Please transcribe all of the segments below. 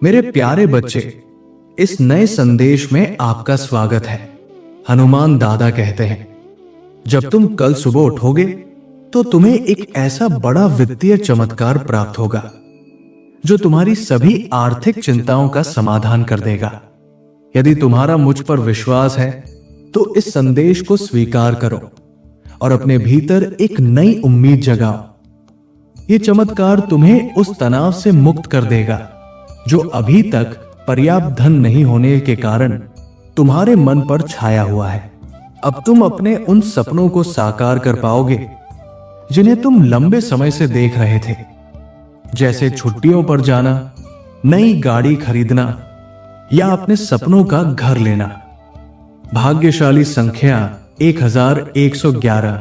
मेरे प्यारे बच्चे, इस नए संदेश में आपका स्वागत है। हनुमान दादा कहते हैं, जब तुम कल सुबह उठोगे तो तुम्हें एक ऐसा बड़ा वित्तीय चमत्कार प्राप्त होगा जो तुम्हारी सभी आर्थिक चिंताओं का समाधान कर देगा। यदि तुम्हारा मुझ पर विश्वास है तो इस संदेश को स्वीकार करो और अपने भीतर एक नई उम्मीद जगाओ। ये चमत्कार तुम्हें उस तनाव से मुक्त कर देगा जो अभी तक पर्याप्त धन नहीं होने के कारण तुम्हारे मन पर छाया हुआ है। अब तुम अपने उन सपनों को साकार कर पाओगे जिन्हें तुम लंबे समय से देख रहे थे, जैसे छुट्टियों पर जाना, नई गाड़ी खरीदना या अपने सपनों का घर लेना। भाग्यशाली संख्या 1111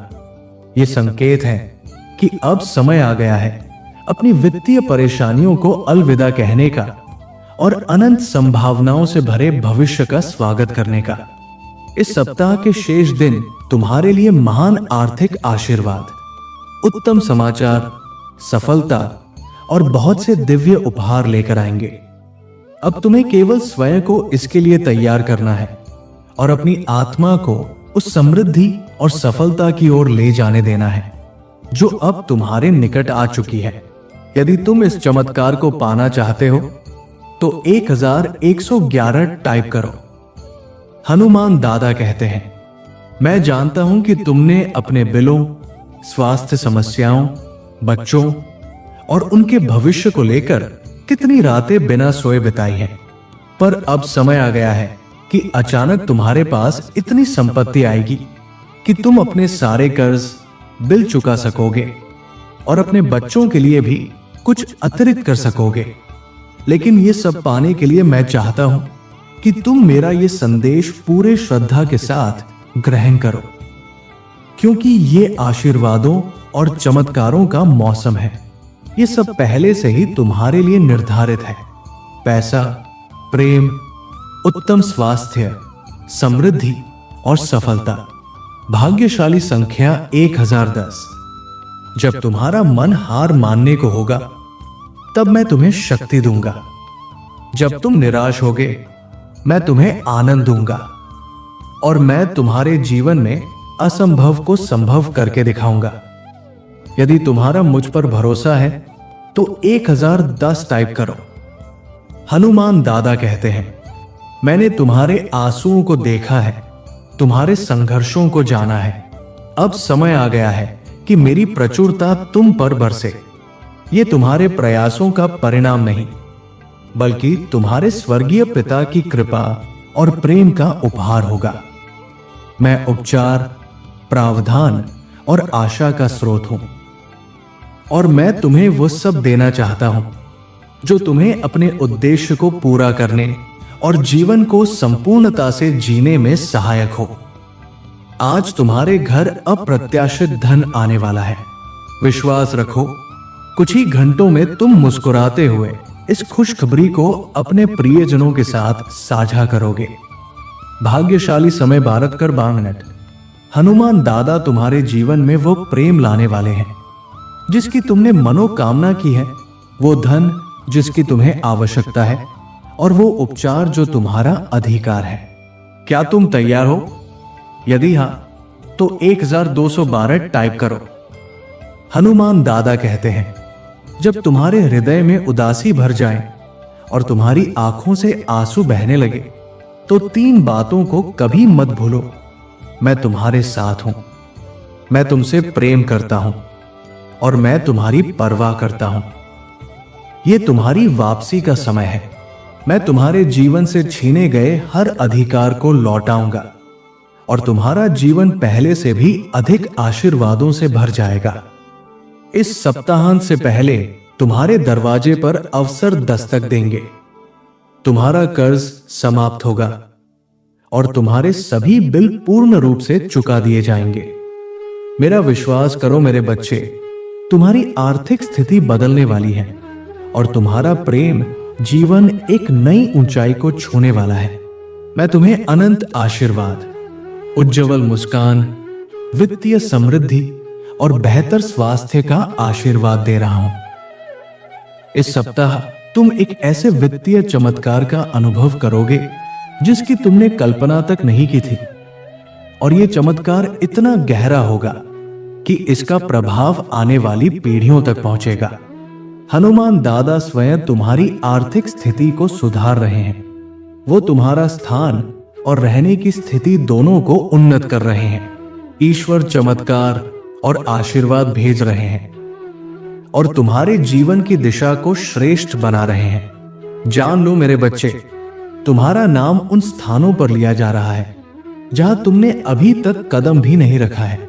ये संकेत है कि अब समय आ गया है अपनी वित्तीय परेशानियों को अलविदा कहने का और अनंत संभावनाओं से भरे भविष्य का स्वागत करने का। इस सप्ताह के शेष दिन तुम्हारे लिए महान आर्थिक आशीर्वाद, उत्तम समाचार, सफलता और बहुत से दिव्य उपहार लेकर आएंगे। अब तुम्हें केवल स्वयं को इसके लिए तैयार करना है और अपनी आत्मा को उस समृद्धि और सफलता की ओर ले जाने देना है जो अब तुम्हारे निकट आ चुकी है। यदि तुम इस चमत्कार को पाना चाहते हो तो 1111 टाइप करो। हनुमान दादा कहते हैं, मैं जानता हूं कि तुमने अपने बिलों, स्वास्थ्य समस्याओं, बच्चों और उनके भविष्य को लेकर कितनी रातें बिना सोए बिताई हैं, पर अब समय आ गया है कि अचानक तुम्हारे पास इतनी संपत्ति आएगी कि तुम अपने सारे कर्ज, बिल चुका सकोगे और अपने बच्चों के लिए भी कुछ अतिरिक्त कर सकोगे। लेकिन ये सब पाने के लिए मैं चाहता हूं कि तुम मेरा ये संदेश पूरे श्रद्धा के साथ ग्रहण करो, क्योंकि ये आशीर्वादों और चमत्कारों का मौसम है। ये सब पहले से ही तुम्हारे लिए निर्धारित है। पैसा, प्रेम, उत्तम स्वास्थ्य, समृद्धि और सफलता। भाग्यशाली संख्या 1010। जब तुम्हारा मन हार मानने को होगा तब मैं तुम्हें शक्ति दूंगा। जब तुम निराश होगे मैं तुम्हें आनंद दूंगा और मैं तुम्हारे जीवन में असंभव को संभव करके दिखाऊंगा। यदि तुम्हारा मुझ पर भरोसा है तो 1010 टाइप करो। हनुमान दादा कहते हैं, मैंने तुम्हारे आंसुओं को देखा है, तुम्हारे संघर्षों को जाना है। अब समय आ गया है कि मेरी प्रचुरता तुम पर बरसे। ये तुम्हारे प्रयासों का परिणाम नहीं, बल्कि तुम्हारे स्वर्गीय पिता की कृपा और प्रेम का उपहार होगा। मैं उपचार, प्रावधान और आशा का स्रोत हूं और मैं तुम्हें वो सब देना चाहता हूं जो तुम्हें अपने उद्देश्य को पूरा करने और जीवन को संपूर्णता से जीने में सहायक हो। आज तुम्हारे घर अप्रत्याशित धन आने वाला है। विश्वास रखो, कुछ ही घंटों में तुम मुस्कुराते हुए इस खुशखबरी को अपने प्रियजनों के साथ साझा करोगे। भाग्यशाली समय भारत कर बांगनेट। हनुमान दादा तुम्हारे जीवन में वो प्रेम लाने वाले हैं जिसकी तुमने मनोकामना की है, वो धन जिसकी तुम्हें आवश्यकता है और वो उपचार जो तुम्हारा अधिकार है। क्या तुम तैयार हो? यदि हां तो 1212 टाइप करो। हनुमान दादा कहते हैं, जब तुम्हारे हृदय में उदासी भर जाए और तुम्हारी आंखों से आंसू बहने लगे तो 3 बातों को कभी मत भूलो। मैं तुम्हारे साथ हूं, मैं तुमसे प्रेम करता हूं और मैं तुम्हारी परवाह करता हूं। यह तुम्हारी वापसी का समय है। मैं तुम्हारे जीवन से छीने गए हर अधिकार को लौटाऊंगा और तुम्हारा जीवन पहले से भी अधिक आशीर्वादों से भर जाएगा। इस सप्ताहांत से पहले तुम्हारे दरवाजे पर अवसर दस्तक देंगे। तुम्हारा कर्ज समाप्त होगा और तुम्हारे सभी बिल पूर्ण रूप से चुका दिए जाएंगे। मेरा विश्वास करो मेरे बच्चे, तुम्हारी आर्थिक स्थिति बदलने वाली है और तुम्हारा प्रेम जीवन एक नई ऊंचाई को छूने वाला है। मैं तुम्हें अनंत आशीर्वाद, उज्जवल मुस्कान, वित्तीय समृद्धि और बेहतर स्वास्थ्य का आशीर्वाद दे रहा हूं। इस सप्ताह तुम एक ऐसे वित्तीय चमत्कार का अनुभव करोगे जिसकी तुमने कल्पना तक नहीं की थी। और यह चमत्कार इतना गहरा होगा कि इसका प्रभाव आने वाली पीढ़ियों तक पहुंचेगा। हनुमान दादा स्वयं तुम्हारी आर्थिक स्थिति को सुधार रहे हैं। वो तुम्हारा स्थान और रहने की स्थिति दोनों को उन्नत कर रहे हैं। ईश्वर चमत्कार और आशीर्वाद भेज रहे हैं और तुम्हारे जीवन की दिशा को श्रेष्ठ बना रहे हैं। जान लो मेरे बच्चे, तुम्हारा नाम उन स्थानों पर लिया जा रहा है जहां तुमने अभी तक कदम भी नहीं रखा है।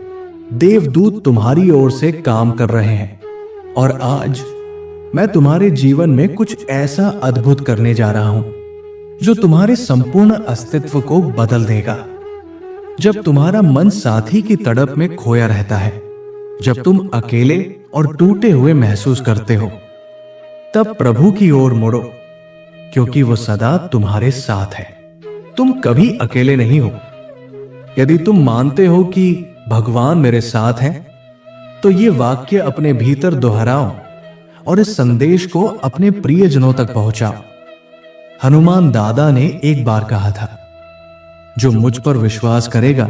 देवदूत तुम्हारी ओर से काम कर रहे हैं और आज मैं तुम्हारे जीवन में कुछ ऐसा अद्भुत करने जा रहा हूं जो तुम्हारे संपूर्ण अस्तित्व को बदल देगा। जब तुम्हारा मन साथी की तड़प में खोया रहता है, जब तुम अकेले और टूटे हुए महसूस करते हो, तब प्रभु की ओर मुड़ो, क्योंकि वो सदा तुम्हारे साथ है। तुम कभी अकेले नहीं हो। यदि तुम मानते हो कि भगवान मेरे साथ हैं, तो ये वाक्य अपने भीतर दोहराओ और इस संदेश को अपने प्रियजनों तक पहुंचाओ। हनुमान दादा ने एक बार कहा था, जो मुझ पर विश्वास करेगा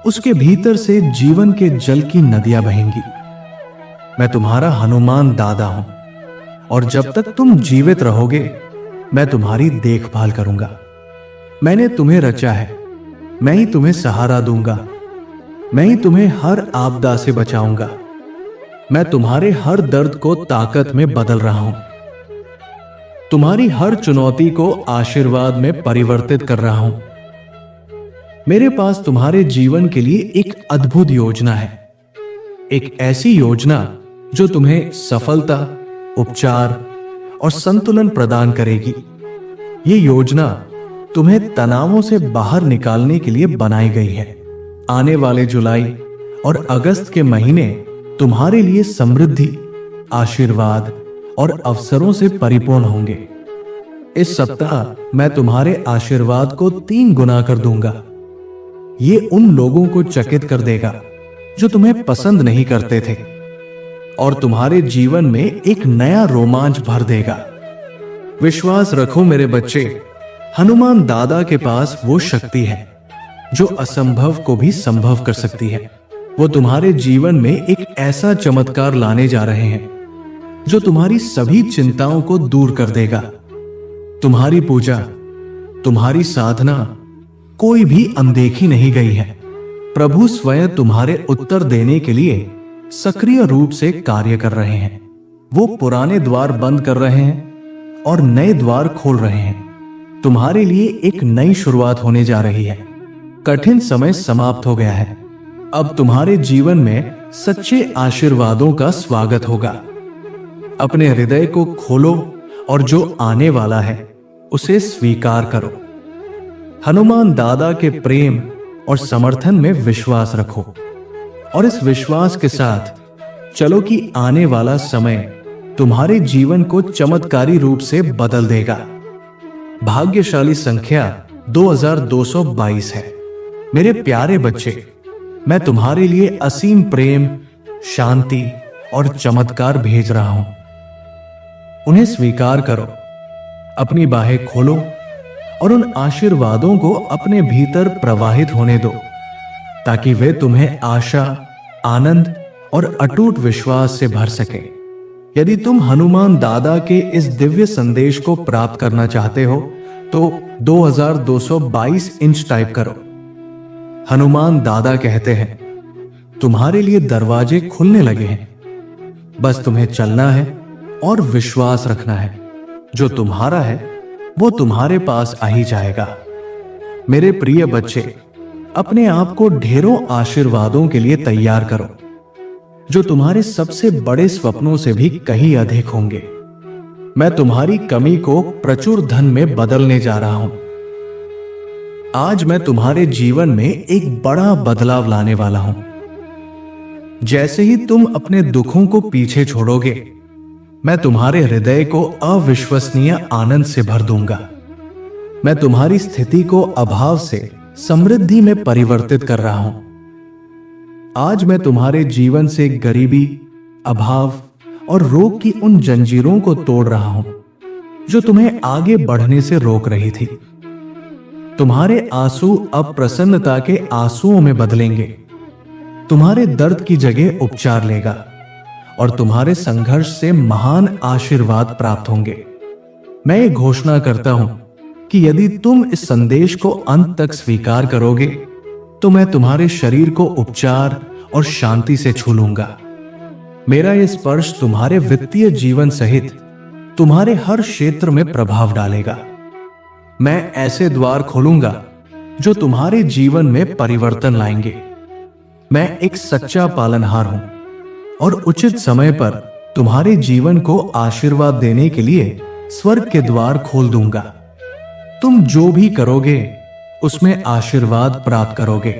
उसके भीतर से जीवन के जल की नदियां बहेंगी। मैं तुम्हारा हनुमान दादा हूं और जब तक तुम जीवित रहोगे मैं तुम्हारी देखभाल करूंगा। मैंने तुम्हें रचा है, मैं ही तुम्हें सहारा दूंगा, मैं ही तुम्हें हर आपदा से बचाऊंगा। मैं तुम्हारे हर दर्द को ताकत में बदल रहा हूं, तुम्हारी हर चुनौती को आशीर्वाद में परिवर्तित कर रहा हूं। मेरे पास तुम्हारे जीवन के लिए एक अद्भुत योजना है, एक ऐसी योजना जो तुम्हें सफलता, उपचार और संतुलन प्रदान करेगी। ये योजना तुम्हें तनावों से बाहर निकालने के लिए बनाई गई है। आने वाले जुलाई और अगस्त के महीने तुम्हारे लिए समृद्धि, आशीर्वाद और अवसरों से परिपूर्ण होंगे। इस सप्ताह मैं तुम्हारे आशीर्वाद को 3 गुना कर दूंगा। ये उन लोगों को चकित कर देगा जो तुम्हें पसंद नहीं करते थे और तुम्हारे जीवन में एक नया रोमांच भर देगा। विश्वास रखो मेरे बच्चे, हनुमान दादा के पास वो शक्ति है जो असंभव को भी संभव कर सकती है। वो तुम्हारे जीवन में एक ऐसा चमत्कार लाने जा रहे हैं जो तुम्हारी सभी चिंताओं को दूर कर देगा। तुम्हारी पूजा, तुम्हारी साधना कोई भी अनदेखी नहीं गई है। प्रभु स्वयं तुम्हारे उत्तर देने के लिए सक्रिय रूप से कार्य कर रहे हैं। वो पुराने द्वार बंद कर रहे हैं और नए द्वार खोल रहे हैं। तुम्हारे लिए एक नई शुरुआत होने जा रही है। कठिन समय समाप्त हो गया है। अब तुम्हारे जीवन में सच्चे आशीर्वादों का स्वागत होगा। अपने हृदय को खोलो और जो आने वाला है उसे स्वीकार करो। हनुमान दादा के प्रेम और समर्थन में विश्वास रखो और इस विश्वास के साथ चलो कि आने वाला समय तुम्हारे जीवन को चमत्कारी रूप से बदल देगा। भाग्यशाली संख्या 2222 है। मेरे प्यारे बच्चे, मैं तुम्हारे लिए असीम प्रेम, शांति और चमत्कार भेज रहा हूं। उन्हें स्वीकार करो, अपनी बाहें खोलो और उन आशीर्वादों को अपने भीतर प्रवाहित होने दो, ताकि वे तुम्हें आशा, आनंद और अटूट विश्वास से भर सके। यदि तुम हनुमान दादा के इस दिव्य संदेश को प्राप्त करना चाहते हो तो 2222 इंच टाइप करो। हनुमान दादा कहते हैं, तुम्हारे लिए दरवाजे खुलने लगे हैं, बस तुम्हें चलना है और विश्वास रखना है। जो तुम्हारा है वो तुम्हारे पास आ ही जाएगा। मेरे प्रिय बच्चे, अपने आप को ढेरों आशीर्वादों के लिए तैयार करो जो तुम्हारे सबसे बड़े स्वप्नों से भी कहीं अधिक होंगे। मैं तुम्हारी कमी को प्रचुर धन में बदलने जा रहा हूं। आज मैं तुम्हारे जीवन में एक बड़ा बदलाव लाने वाला हूं। जैसे ही तुम अपने दुखों को पीछे छोड़ोगे, मैं तुम्हारे हृदय को अविश्वसनीय आनंद से भर दूंगा। मैं तुम्हारी स्थिति को अभाव से समृद्धि में परिवर्तित कर रहा हूं। आज मैं तुम्हारे जीवन से गरीबी, अभाव और रोग की उन जंजीरों को तोड़ रहा हूं जो तुम्हें आगे बढ़ने से रोक रही थी। तुम्हारे आंसू अब प्रसन्नता के आंसुओं में बदलेंगे। तुम्हारे दर्द की जगह उपचार लेगा और तुम्हारे संघर्ष से महान आशीर्वाद प्राप्त होंगे। मैं ये घोषणा करता हूं कि यदि तुम इस संदेश को अंत तक स्वीकार करोगे तो मैं तुम्हारे शरीर को उपचार और शांति से छू लूंगा। मेरा यह स्पर्श तुम्हारे वित्तीय जीवन सहित तुम्हारे हर क्षेत्र में प्रभाव डालेगा। मैं ऐसे द्वार खोलूंगा जो तुम्हारे जीवन में परिवर्तन लाएंगे। मैं एक सच्चा पालनहार हूं और उचित समय पर तुम्हारे जीवन को आशीर्वाद देने के लिए स्वर्ग के द्वार खोल दूंगा। तुम जो भी करोगे उसमें आशीर्वाद प्राप्त करोगे।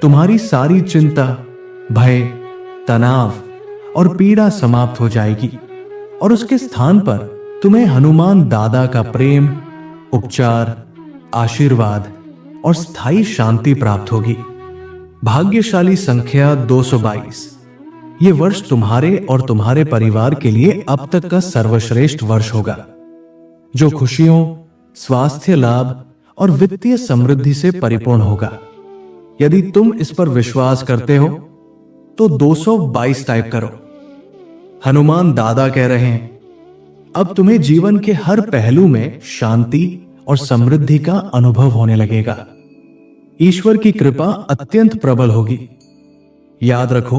तुम्हारी सारी चिंता, भय, तनाव और पीड़ा समाप्त हो जाएगी और उसके स्थान पर तुम्हें हनुमान दादा का प्रेम, उपचार, आशीर्वाद और स्थायी शांति प्राप्त होगी। भाग्यशाली संख्या 222। ये वर्ष तुम्हारे और तुम्हारे परिवार के लिए अब तक का सर्वश्रेष्ठ वर्ष होगा, जो खुशियों, स्वास्थ्य लाभ और वित्तीय समृद्धि से परिपूर्ण होगा। यदि तुम इस पर विश्वास करते हो तो 222 टाइप करो। हनुमान दादा कह रहे हैं, अब तुम्हें जीवन के हर पहलू में शांति और समृद्धि का अनुभव होने लगेगा। ईश्वर की कृपा अत्यंत प्रबल होगी। याद रखो,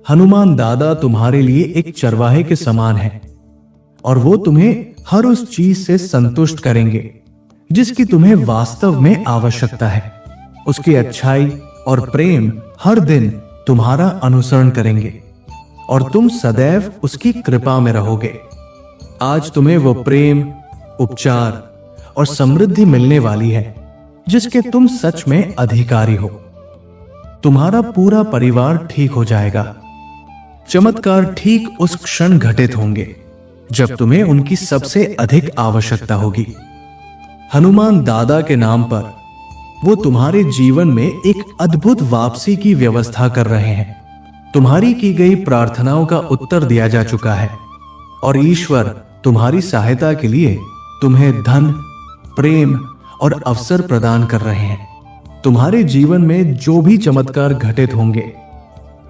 हनुमान दादा तुम्हारे लिए एक चरवाहे के समान है और वो तुम्हें हर उस चीज से संतुष्ट करेंगे जिसकी तुम्हें वास्तव में आवश्यकता है। उसकी अच्छाई और प्रेम हर दिन तुम्हारा अनुसरण करेंगे और तुम सदैव उसकी कृपा में रहोगे। आज तुम्हें वो प्रेम, उपचार और समृद्धि मिलने वाली है जिसके तुम सच में अधिकारी हो। तुम्हारा पूरा परिवार ठीक हो जाएगा। चमत्कार ठीक उस क्षण घटित होंगे जब तुम्हें उनकी सबसे अधिक आवश्यकता होगी। हनुमान दादा के नाम पर वो तुम्हारे जीवन में एक अद्भुत वापसी की व्यवस्था कर रहे हैं। तुम्हारी की गई प्रार्थनाओं का उत्तर दिया जा चुका है और ईश्वर तुम्हारी सहायता के लिए तुम्हें धन, प्रेम और अवसर प्रदान कर रहे हैं। तुम्हारे जीवन में जो भी चमत्कार घटित होंगे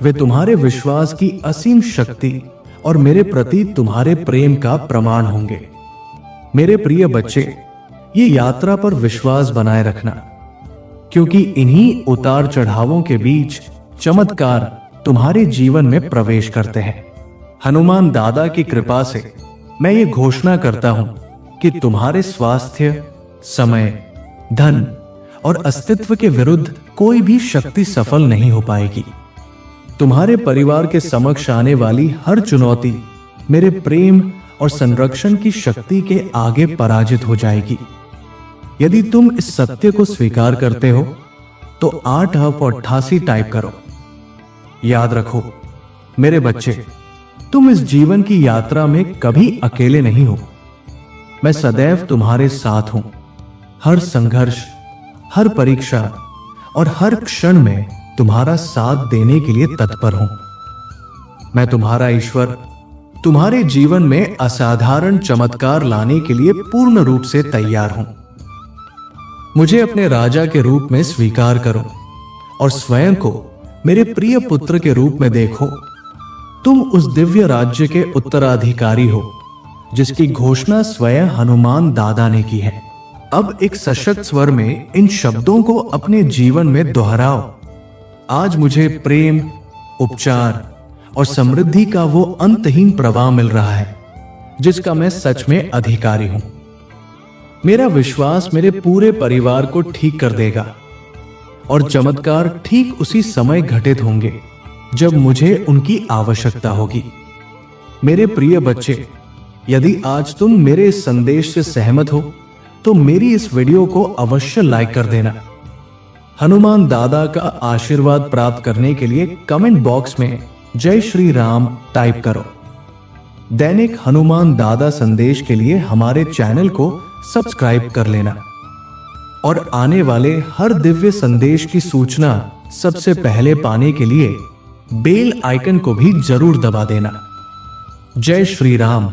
वे तुम्हारे विश्वास की असीम शक्ति और मेरे प्रति तुम्हारे प्रेम का प्रमाण होंगे। मेरे प्रिय बच्चे, ये यात्रा पर विश्वास बनाए रखना, क्योंकि इन्हीं उतार चढ़ावों के बीच चमत्कार तुम्हारे जीवन में प्रवेश करते हैं। हनुमान दादा की कृपा से मैं ये घोषणा करता हूं कि तुम्हारे स्वास्थ्य, समय, धन और अस्तित्व के विरुद्ध कोई भी शक्ति सफल नहीं हो पाएगी। तुम्हारे परिवार के समक्ष आने वाली हर चुनौती मेरे प्रेम और संरक्षण की शक्ति के आगे पराजित हो जाएगी। यदि तुम इस सत्य को स्वीकार करते हो तो 888 टाइप करो। याद रखो मेरे बच्चे, तुम इस जीवन की यात्रा में कभी अकेले नहीं हो। मैं सदैव तुम्हारे साथ हूं। हर संघर्ष, हर परीक्षा और हर क्षण में तुम्हारा साथ देने के लिए तत्पर हूं। मैं तुम्हारा ईश्वर तुम्हारे जीवन में असाधारण चमत्कार लाने के लिए पूर्ण रूप से तैयार हूं। मुझे अपने राजा के रूप में स्वीकार करो और स्वयं को मेरे प्रिय पुत्र के रूप में देखो। तुम उस दिव्य राज्य के उत्तराधिकारी हो जिसकी घोषणा स्वयं हनुमान दादा ने की है। अब एक सशक्त स्वर में इन शब्दों को अपने जीवन में दोहराओ। आज मुझे प्रेम, उपचार और समृद्धि का वो अंतहीन प्रवाह मिल रहा है जिसका मैं सच में अधिकारी हूं। मेरा विश्वास मेरे पूरे परिवार को ठीक कर देगा और चमत्कार ठीक उसी समय घटित होंगे जब मुझे उनकी आवश्यकता होगी। मेरे प्रिय बच्चे, यदि आज तुम मेरे इस संदेश से सहमत हो तो मेरी इस वीडियो को अवश्य लाइक कर देना। हनुमान दादा का आशीर्वाद प्राप्त करने के लिए कमेंट बॉक्स में जय श्री राम टाइप करो। दैनिक हनुमान दादा संदेश के लिए हमारे चैनल को सब्सक्राइब कर लेना और आने वाले हर दिव्य संदेश की सूचना सबसे पहले पाने के लिए बेल आइकन को भी जरूर दबा देना। जय श्री राम।